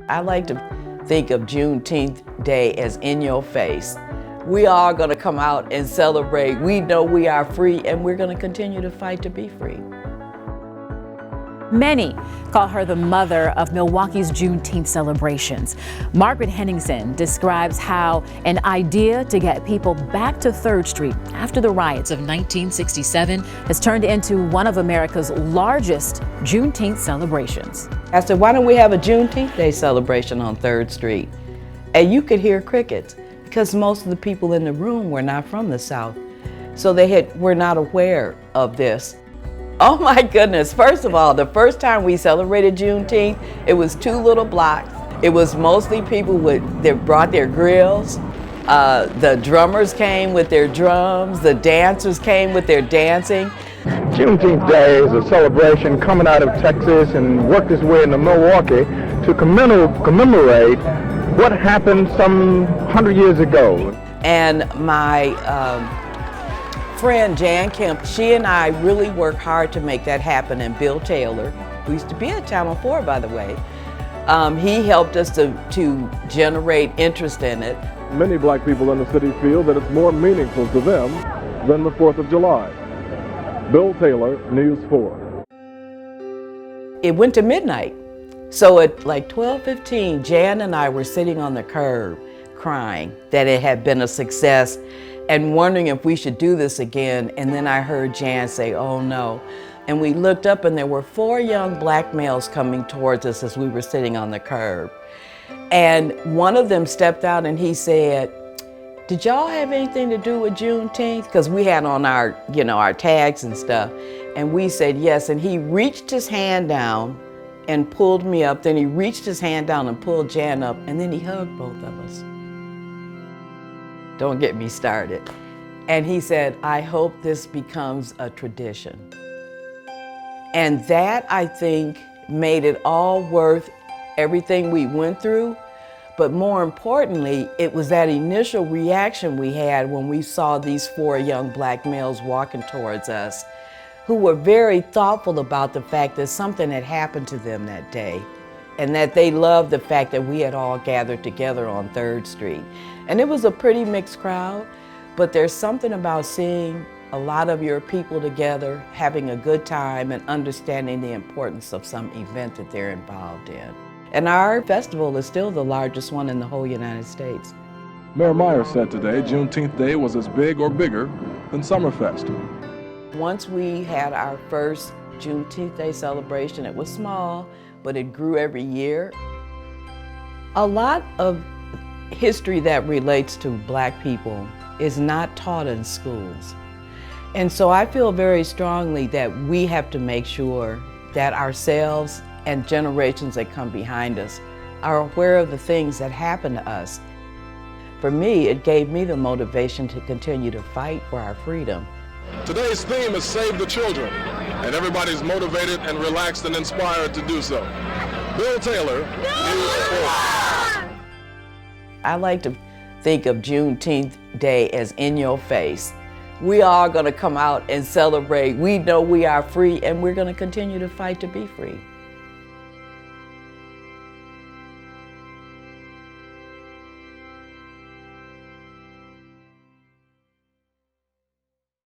I like to think of Juneteenth Day as in your face. We are going to come out and celebrate. We know we are free, and we're going to continue to fight to be free. Many call her the mother of Milwaukee's Juneteenth celebrations. Margret Henningson describes how an idea to get people back to 3rd Street after the riots of 1967 has turned into one of America's largest Juneteenth celebrations. I said, why don't we have a Juneteenth Day celebration on 3rd Street? And you could hear crickets because most of the people in the room were not from the South. So were not aware of this. Oh my goodness, first of all, the first time we celebrated Juneteenth, it was 2 little blocks. It was mostly people that brought their grills. The drummers came with their drums. The dancers came with their dancing. Juneteenth Day is a celebration coming out of Texas and worked its way into Milwaukee to commemorate what happened some 100 years ago. And my friend Jan Kemp, she and I really worked hard to make that happen, and Bill Taylor, who used to be at Channel 4, by the way, he helped us to generate interest in it. Many black people in the city feel that it's more meaningful to them than the 4th of July. Bill Taylor, News 4. It went to midnight. So at like 12:15, Jan and I were sitting on the curb crying that it had been a success and wondering if we should do this again. And then I heard Jan say, oh no. And we looked up and there were 4 young black males coming towards us as we were sitting on the curb. And one of them stepped out and he said, did y'all have anything to do with Juneteenth? Because we had on our, our tags and stuff. And we said yes. And he reached his hand down and pulled me up. Then he reached his hand down and pulled Jan up. And then he hugged both of us. Don't get me started. And he said, I hope this becomes a tradition. And that, I think, made it all worth everything we went through. But more importantly, it was that initial reaction we had when we saw these 4 young black males walking towards us, who were very thoughtful about the fact that something had happened to them that day, and that they loved the fact that we had all gathered together on 3rd Street. And it was a pretty mixed crowd, but there's something about seeing a lot of your people together, having a good time, and understanding the importance of some event that they're involved in. And our festival is still the largest one in the whole United States. Mayor Myers said today Juneteenth Day was as big or bigger than Summerfest. Once we had our first Juneteenth Day celebration, it was small, but it grew every year. A lot of history that relates to black people is not taught in schools. And so I feel very strongly that we have to make sure that ourselves and generations that come behind us are aware of the things that happen to us. For me, it gave me the motivation to continue to fight for our freedom. Today's theme is Save the Children, and everybody's motivated and relaxed and inspired to do so. Bill Taylor, News 4. I like to think of Juneteenth Day as in your face. We are going to come out and celebrate. We know we are free, and we're going to continue to fight to be free.